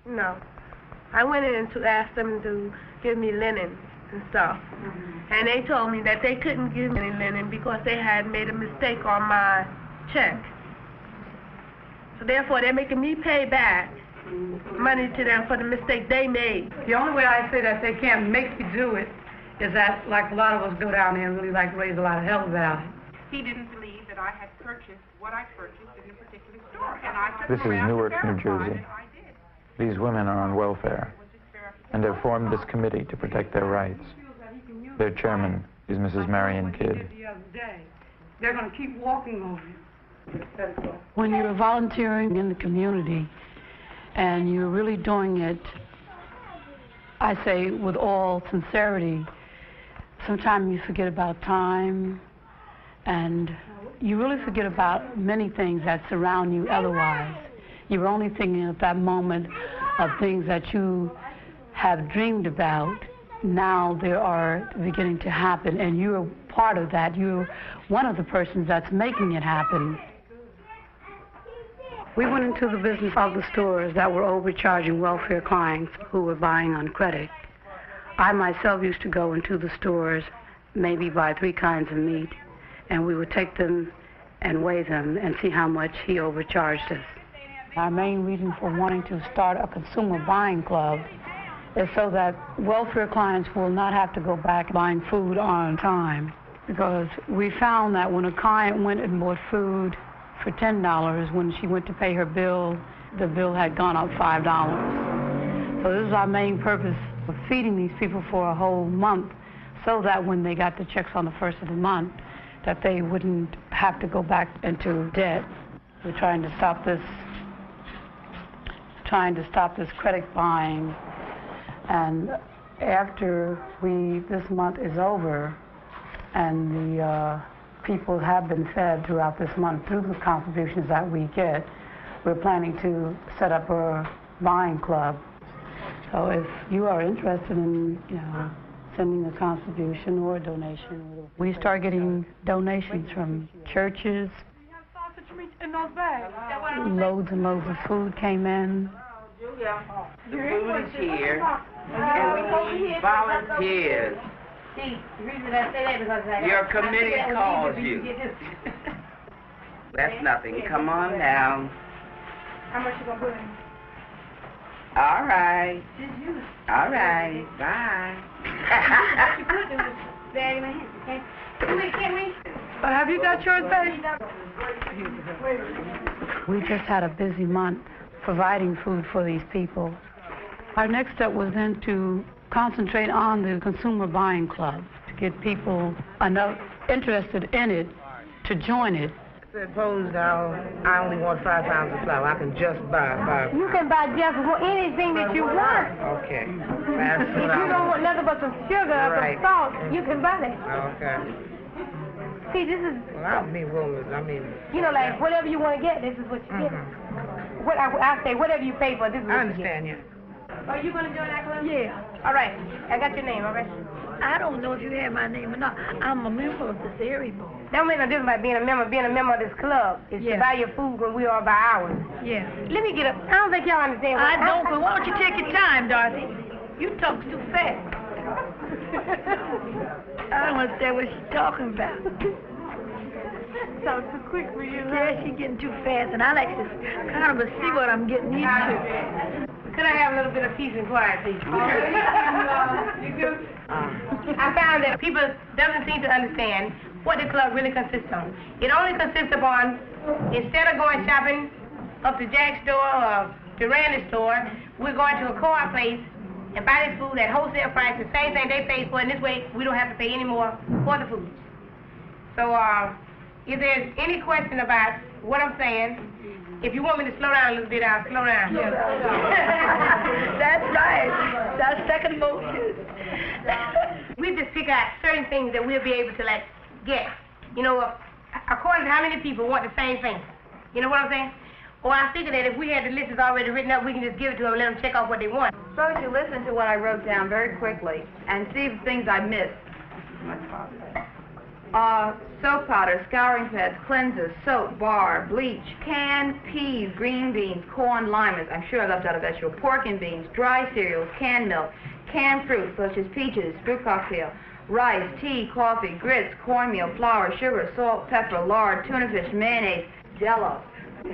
No. I went in to ask them to give me linen and stuff. And they told me that they couldn't give me any linen because they had made a mistake on my check. So therefore, they're making me pay back money to them for the mistake they made. The only way I say that they can't make you do it is that, like, a lot of us go down there and really, like, raise a lot of hell about it. He didn't believe that I had purchased what I purchased in a particular store. And I took This is Newark, New Jersey. These women are on welfare, and they've formed this committee to protect their rights. Their chairman is Mrs. Marion Kidd. They're going to keep walking over you. When you're volunteering in the community and you're really doing it, I say with all sincerity, sometimes you forget about time and you really forget about many things that surround you otherwise. You're only thinking at that moment of things that you have dreamed about. Now they are beginning to happen, and you're part of that. You're one of the persons that's making it happen. We went into the business of the stores that were overcharging welfare clients who were buying on credit. I myself used to go into the stores, maybe buy 3 kinds of meat, and we would take them and weigh them and see how much he overcharged us. Our main reason for wanting to start a consumer buying club is so that welfare clients will not have to go back buying food on time. Because we found that when a client went and bought food for $10, when she went to pay her bill, the bill had gone up $5. So this is our main purpose of feeding these people for a whole month so that when they got the checks on the first of the month, that they wouldn't have to go back into debt. We're trying to stop this credit buying. And after this month is over and the people have been fed throughout this month through the contributions that we get, we're planning to set up a buying club. So if you are interested in, sending a contribution or a donation, we start getting donations from churches. Loads and loads of food came in. The food is here, and we need volunteers. Your committee calls you. That's nothing. Come on now. How much you gonna put in? All right. All right. Bye. What you could do is bag in my hand. Can we? Have you got yours, baby? We just had a busy month providing food for these people. Our next step was then to concentrate on the consumer buying club, to get people enough interested in it to join it. Suppose I only want 5 pounds of flour. I can just buy 5. You can buy just anything that you want. Okay. If you don't want nothing but some sugar or some salt, you can buy that. Okay. See, this is... Well, I don't mean rumors. I mean... like, whatever you want to get, this is what you get. What I say, whatever you pay for, this is what you get. I understand you. Are you going to join that club? Yeah. All right. I got your name, all right? I don't know if you have my name or not. I'm a member of this area board. That don't make no difference about being a member. Being a member of this club is to buy your food when we are by ours. Yeah. Let me get up. I don't think y'all understand. I don't, but why don't you take your time, Dorothy? You talk too fast. I don't understand what she's talking about. Talk too quick for you, huh? Yeah, she's getting too fast, and I like to kind of see what I'm getting into. Could I have a little bit of peace and quiet, please? You do? I found that people doesn't seem to understand what the club really consists of. It only consists upon, instead of going shopping up to Jack's store or to Randy's store, we're going to a car place and buy this food at wholesale price, the same thing they pay for, and this way we don't have to pay any more for the food. So, if there's any question about what I'm saying, if you want me to slow down a little bit, I'll slow down. Yeah. That's right. That's second motion. We just pick out certain things that we'll be able to, get. According to how many people want the same thing. You know what I'm saying? Or I figure that if we had the list already written up, we can just give it to them and let them check off what they want. Suppose you listen to what I wrote down very quickly and see the things I missed. soap powder, scouring pads, cleansers, soap, bar, bleach, canned peas, green beans, corn, limas, I'm sure I left out a vegetable, pork and beans, dry cereals, canned milk, canned fruit such as peaches, fruit cocktail, rice, tea, coffee, grits, cornmeal, flour, sugar, salt, pepper, lard, tuna fish, mayonnaise, Jell-O.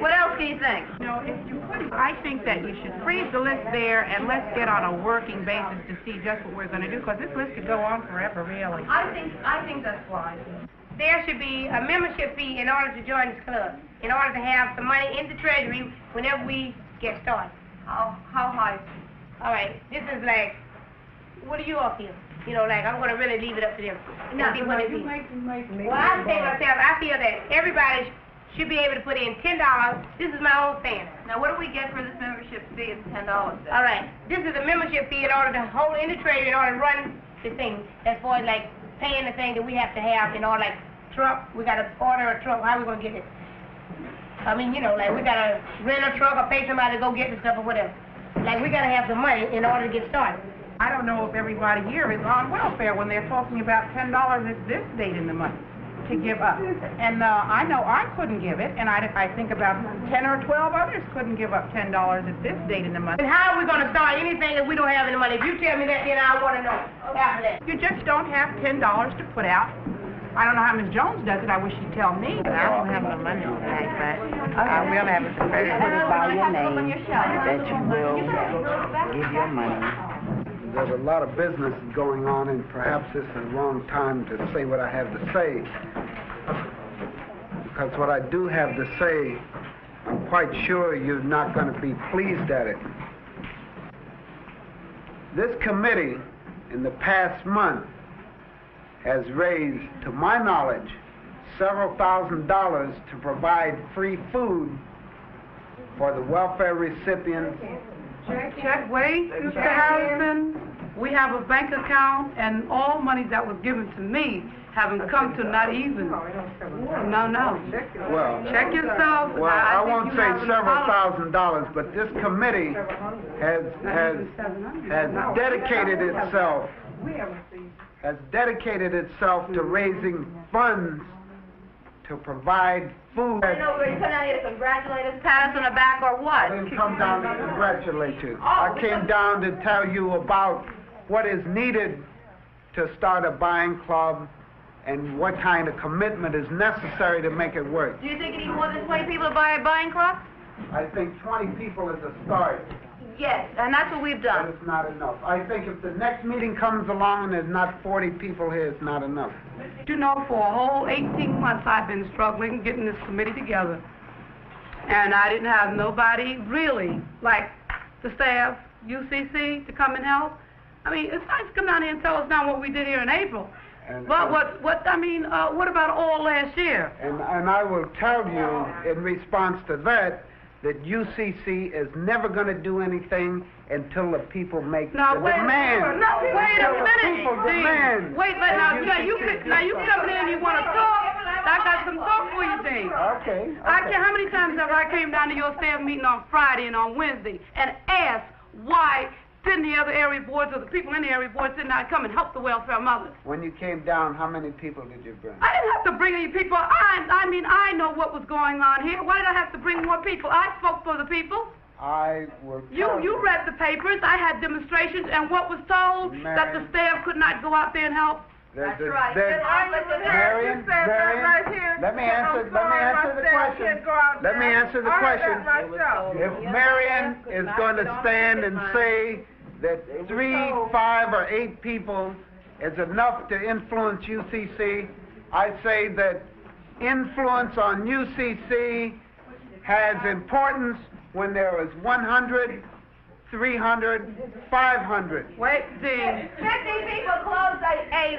What else do you think? No, if you could, I think that you should freeze the list there and let's get on a working basis to see just what we're going to do, because this list could go on forever, really. I think that's wise. There should be a membership fee in order to join this club, in order to have some money in the treasury whenever we get started. How high? All right, this is like, what do you all feel? You know, like, I'm going to really leave it up to them. No, See what they feel. well, I say myself, I feel that everybody should be able to put in $10. This is my own stand. Now, what do we get for this membership fee? It's $10. All right, this is a membership fee in order to hold in the trade, in order to run the thing. As far as like paying the thing that we have to have, in order like truck, we got to order a truck. How are we going to get it? I mean, you know, like we got to rent a truck or pay somebody to go get the stuff or whatever. Like we got to have some money in order to get started. I don't know if everybody here is on welfare when they're talking about $10 at this date in the month to give up. And I know I couldn't give it, and I think about 10 or 12 others couldn't give up $10 at this date in the month. And how are we going to start anything if we don't have any money? If you tell me that, then I want to know after that. You just don't have $10 to put out. I don't know how Ms. Jones does it. I wish she'd tell me. I don't have no money tonight, but I will have it to put it by your name that you will give your money. There's a lot of business going on, and perhaps this is the wrong time to say what I have to say. Because what I do have to say, I'm quite sure you're not going to be pleased at it. This committee, in the past month, has raised, to my knowledge, several $1,000s to provide free food for the welfare recipients. Check, wait, Mr. Harrison. We have a bank account, and all money that was given to me haven't come to not even. No. Well, check yourself. Well, I won't say several $1,000s, but this committee has dedicated itself to raising funds to provide food. I know, you come down here to congratulate us, pat us on the back, or what? I didn't come down to congratulate you. I came down to tell you about what is needed to start a buying club and what kind of commitment is necessary to make it work. Do you think you need more than 20 people to buy a buying club? I think 20 people is a start. Yes, and that's what we've done. But it's not enough. I think if the next meeting comes along and there's not 40 people here, it's not enough. You know, for a whole 18 months I've been struggling getting this committee together. And I didn't have nobody really, like the staff, UCC, to come and help. I mean, it's nice to come down here and tell us now what we did here in April. But what about all last year? And I will tell you in response to that UCC is never going to do anything until the people make the demand. No, wait a minute. People demand. Wait, now you come in and you want to talk. I got some talk for you, Dean. Okay. How many times have I came down to your staff meeting on Friday and on Wednesday and asked why didn't the other area boards or the people in the area boards did not come and help the welfare mothers? When you came down, how many people did you bring? I didn't have to bring any people. I know what was going on here. Why did I have to bring more people? I spoke for the people. I will tell you read the papers. I had demonstrations, and what was told that the staff could not go out there and help. That's right. Marion, let me answer the question. Let me answer the question. If Marion is going to stand and say that 3, 5, or 8 people is enough to influence UCC, I say that influence on UCC has importance when there is 100, 300, 500. Wait, Dean. 50 people closed a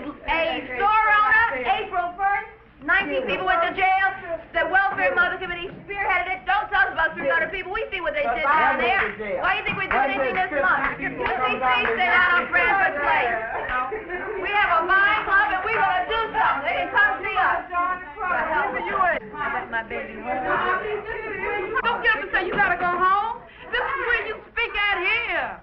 store owner April 1st. 19 people went to jail. The Welfare Mother Committee spearheaded it. Don't tell us about 300 people. We see what they did down there. Why do you think we're doing anything this month? UCC stayed out on Bradford Place. We have a buying club and we're going to do something. They can come see us. My baby home. Don't get up and say you got to go home. This is where you speak at here.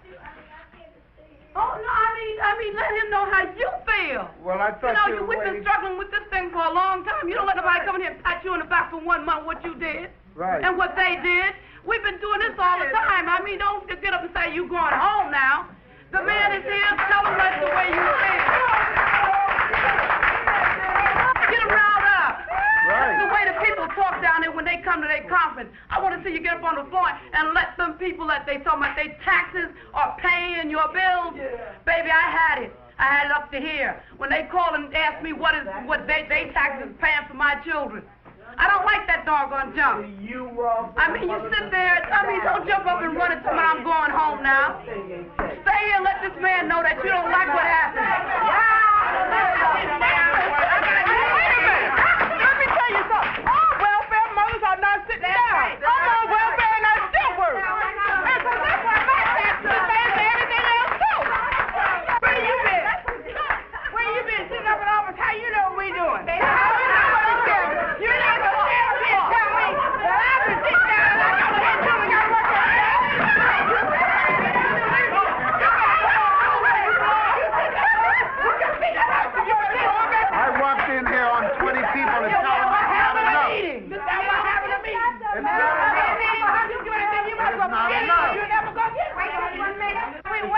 Oh, no, I mean, let him know how you feel. Well, I thought you were we've been struggling with this thing for a long time. You don't let nobody come in here and pat you on the back for 1 month what you did. Right. And what they did. We've been doing this all the time. I mean, don't just get up and say you going home now. The man is here. Tell him that's the way you feel. Get him riled up. Right. The way the people talk down there when they come to their conference. I want to see you get up on the floor and let them people that they talking about their taxes are paying your bills. Baby, I had it. I had it up to here. When they call and ask me what they taxes paying for my children. I don't like that doggone jump. I mean, you sit there. I mean, don't jump up and run and tell me I'm going home now. Stay here and let this man know that you don't like what happened. Wait a minute. Let me tell you something. All welfare mothers are not sitting down. I'm on welfare and I still work. And so that's why my taxes are paying for everything else too. Where you been? Where you been? Sitting up in office? How you know what we doing? You not gonna stand up here and tell me that I've been sitting down and I got to let children got to work on that. I walked in here on 20 people and told them I had enough. It's not enough. You never go get it.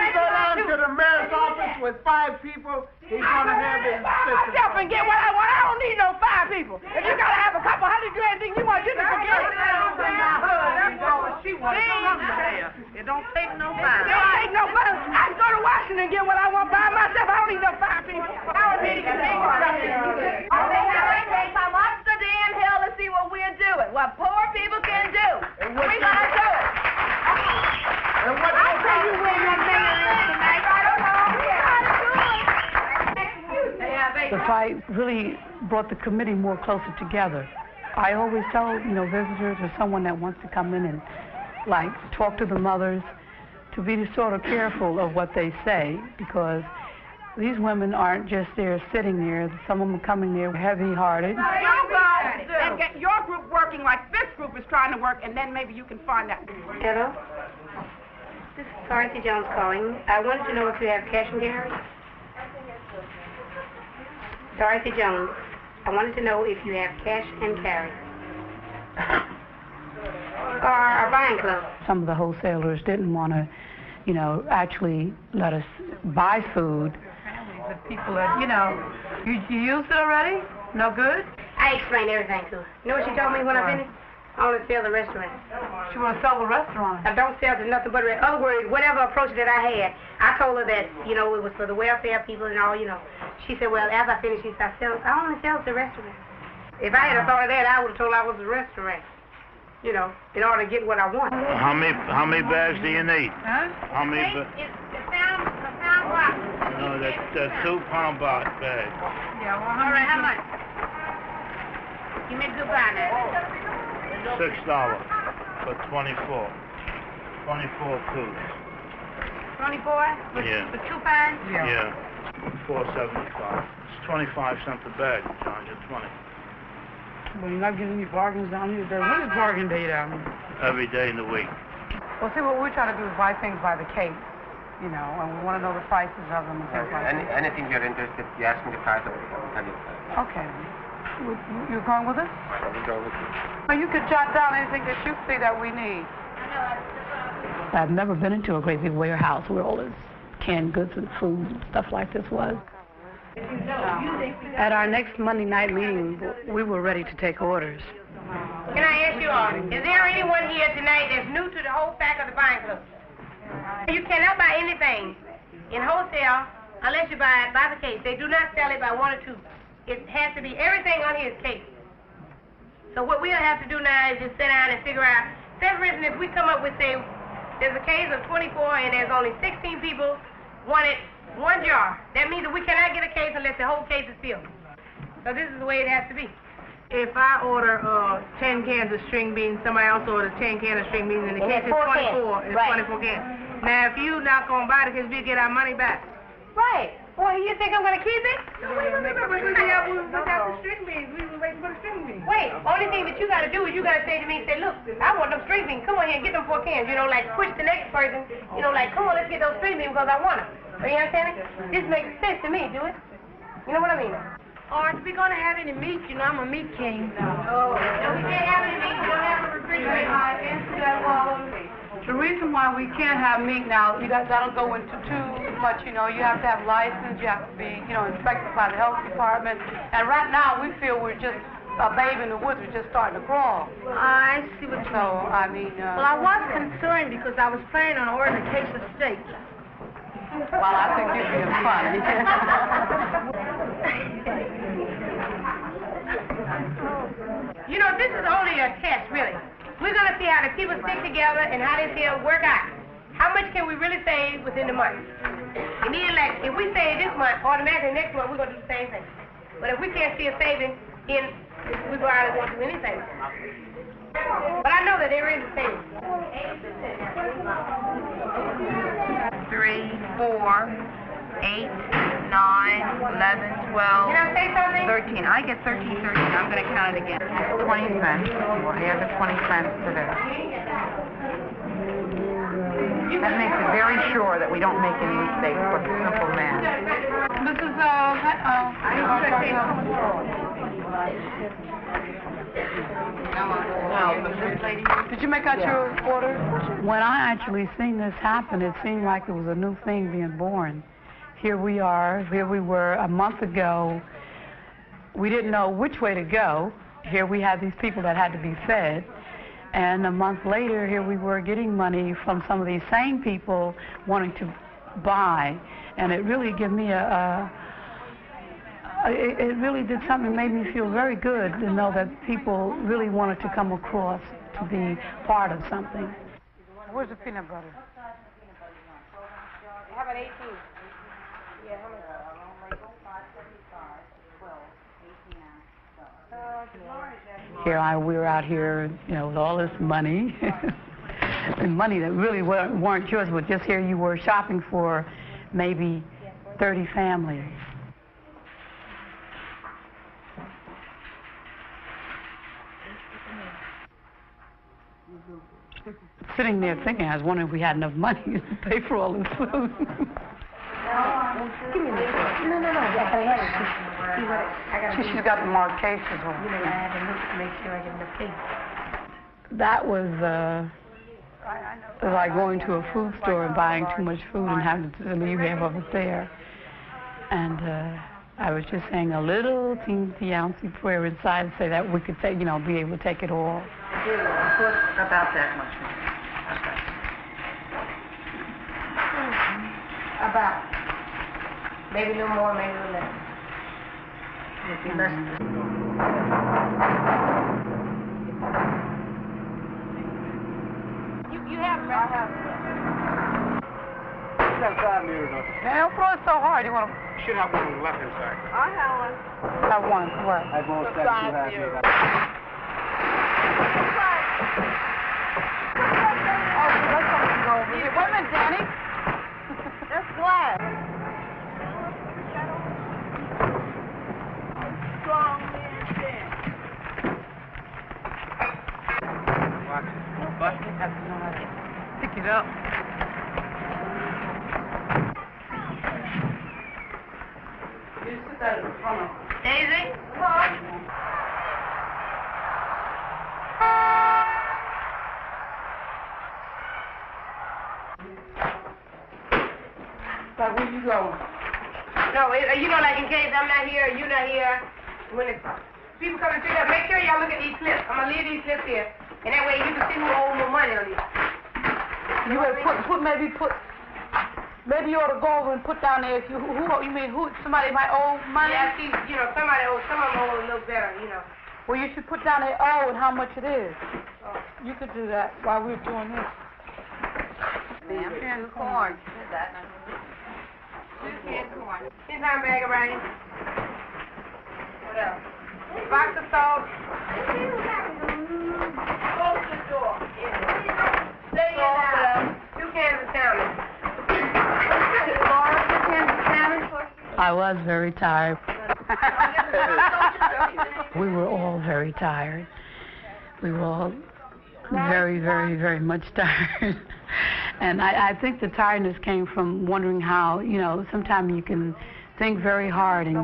Go down to the mayor's office with 5 people, he's gonna have his assistant. Myself and get what I want. I don't need no 5 people. If you gotta have a couple $100 grand thing you want, you can forget it. That's all she wants. It don't take no 5. It don't take no 5. I can go to Washington and get what I want by myself. I don't need no 5 people. I would need to get Okay, come up the damn hill and see what we're doing. What poor people can do. We're gonna do it. And what I'll tell you where your man is tonight. I don't know. The fight really brought the committee more closer together. I always tell, visitors or someone that wants to come in and, talk to the mothers to be sort of careful of what they say, because these women aren't just there sitting there. Some of them are coming there heavy-hearted. You guys and get your group working like this group is trying to work, and then maybe you can find out. Hello? This is Dorothy Jones calling. I wanted to know if you have cash and carry. Dorothy Jones. I wanted to know if you have cash and carry. Or our buying club. Some of the wholesalers didn't want to, actually let us buy food. The people that, you used it already? No good? I explained everything to her. You know what she told me when I finished? I only sell the restaurant. She want to sell the restaurant. I don't sell to nothing but in other words, whatever approach that I had, I told her that, it was for the welfare people and all, She said, well, as I finished, she said, I only sell to the restaurant. If I had thought of that, I would have told her I was a restaurant. In order to get what I want. How many bags do you need? Huh? How many It's a pound box. No, that's 2-pound bag. Yeah, well, all right, how much? You make good buy now. $6 for 24. 24 tubes. 24? Yeah. For 2 pounds? Yeah. $4.75. It's 25 cents a bag, John. You're 20. Well, you're not getting any bargains down here. When is bargain day down here? Every day in the week. Well, see, what we're trying to do is buy things by the case, and we want to know the prices of them and things like that. Anything you're interested, you ask me the price of it, I will tell you. Okay. You going with us? I will go with you. Well, you could jot down anything that you see that we need. I've never been into a great big warehouse where all this canned goods and food and stuff like this was. At our next Monday night meeting, we were ready to take orders. Can I ask you all, is there anyone here tonight that's new to the whole fact of the buying club? You cannot buy anything in wholesale unless you buy it by the case. They do not sell it by 1 or 2. It has to be everything on here is case. So what we'll have to do now is just sit down and figure out, say for instance, if we come up with, say, there's a case of 24 and there's only 16 people wanted 1 jar. That means that we cannot get a case unless the whole case is filled. So this is the way it has to be. If I order 10 cans of string beans, somebody else orders 10 cans of string beans, and the case is 24, it's 24 cans. Now, if you're not going to buy the case, we get our money back. Right. Well, you think I'm going to keep it? Wait, we got the string beans. We were waiting for the string beans. Wait, only thing that you got to do is you got to say to me, say, look, I want them string beans. Come on here and get them 4 cans. Push the next person. Come on, let's get those string beans because I want them. Are you understanding? This makes sense to me, do it? You know what I mean? Or if we're going to have any meat, you know, I'm a meat king. Oh, no, we can't have any meat. We don't have a refrigerator. I answered that one. The reason why we can't have meat now, that'll go into too much, you know. You have to have license, you have to be, you know, inspected by the health department. And right now, we feel we're just a babe in the woods, we're just starting to crawl. I see what you mean. So, I mean... well, I was concerned because I was planning on ordering a case of steak. Well, I think you're being funny. You know, this is only a test, really. We're going to see how the people stick together and how this here work out. How much can we really save within the month? And then, like, if we save this month, automatically next month we're going to do the same thing. But if we can't see a saving, then we go out and won't do anything. But I know that there is a saving. 3, 4, 8, 9, 11, 12, Can I say something? 13. I get 13, 13. I'm going to count it again. 20 cents. We'll add the 20 cents to this. That makes it very sure that we don't make any mistakes for the simple man. Did you make out your order? When I actually seen this happen, it seemed like it was a new thing being born. Here we were a month ago. We didn't know which way to go. Here we had these people that had to be fed. And a month later, here we were getting money from some of these same people wanting to buy. And it really gave me it really did something, made me feel very good to know that people really wanted to come across to be part of something. Where's the peanut butter? How about 18? Yeah, how much? Here we were out here, you know, with all this money, and money that really weren't yours, but just here you were shopping for maybe 30 families. Sitting there thinking, I was wondering if we had enough money to pay for all this food. Give me this. No. I gotta have it. See what I gotta She's got the marked cases on. You know, I have to look to make sure I get enough cases. That was like going to a food store and buying too much food and having to leave half of it there. And I was just saying a little teensy ouncy prayer inside and say that we could take, you know, be able to take it all. About that much. About. Maybe a little more, maybe a little less. Maybe less. You have it. I have it. You got 5 meters on it. Don't throw it so hard. You want to... You should have one on the left-hand side. I have one. Have one. What? I won't stand 2.5 meters. Wait a minute, Danny. That's glass. Strong man there. Watch it. But you have to know how to pick it up. Daisy? But where you going? No, you know, like in case I'm not here, you're not here, when it's, people come and pick up, make sure y'all look at these clips. I'm going to leave these clips here, and that way you can see who owes more money on these. You better maybe you ought to go over and put down there, somebody might owe money? Yeah, see, you know, some of them owe a little better, you know. Well, you should put down there, and how much it is. Oh. You could do that while we're doing this. Damn, here's corn. Here's our bag of rice. What else? Box of salt. Close the door. Lay it down. 2 cans of salmon. I was very tired. We were all very tired. We were all very, very, very much tired. And I think the tiredness came from wondering how, you know, sometimes you can think very hard and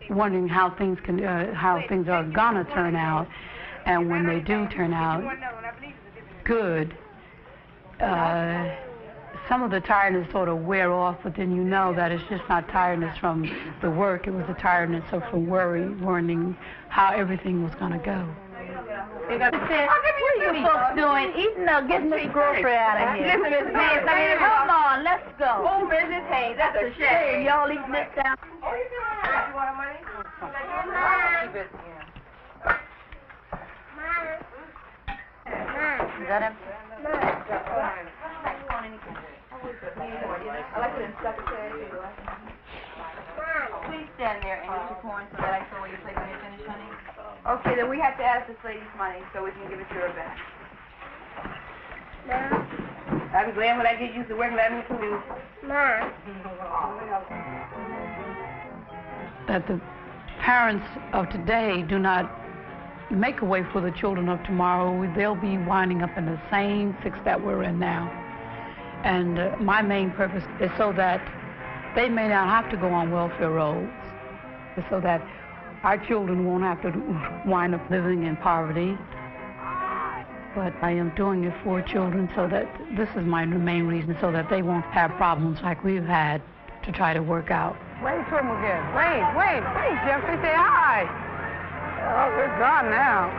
wondering how things are gonna turn out, and when they do turn out good, some of the tiredness sort of wear off, but then you know that it's just not tiredness from the work, it was the tiredness of from worrying how everything was gonna go. What are you folks doing? Eating or getting this grocery out of here? Listen, Mrs. Hayes, Come on, let's go. Oh, Mrs. Hayes, that's a shame. Y'all eating this down? You want money? Is that him? Please stand there and get your corn so that I saw where your plate when you finish, honey. Okay, then we have to ask this lady's money so we can give it to her back. I'll be glad when I get used to working like me too. That the parents of today do not make a way for the children of tomorrow. They'll be winding up in the same fix that we're in now. And my main purpose is so that they may not have to go on welfare rolls, so that our children won't have to wind up living in poverty. But I am doing it for children, so that this is my main reason, so that they won't have problems like we've had to try to work out. Wave to him again. Wave, Jeffrey, say hi. Oh, they're gone now.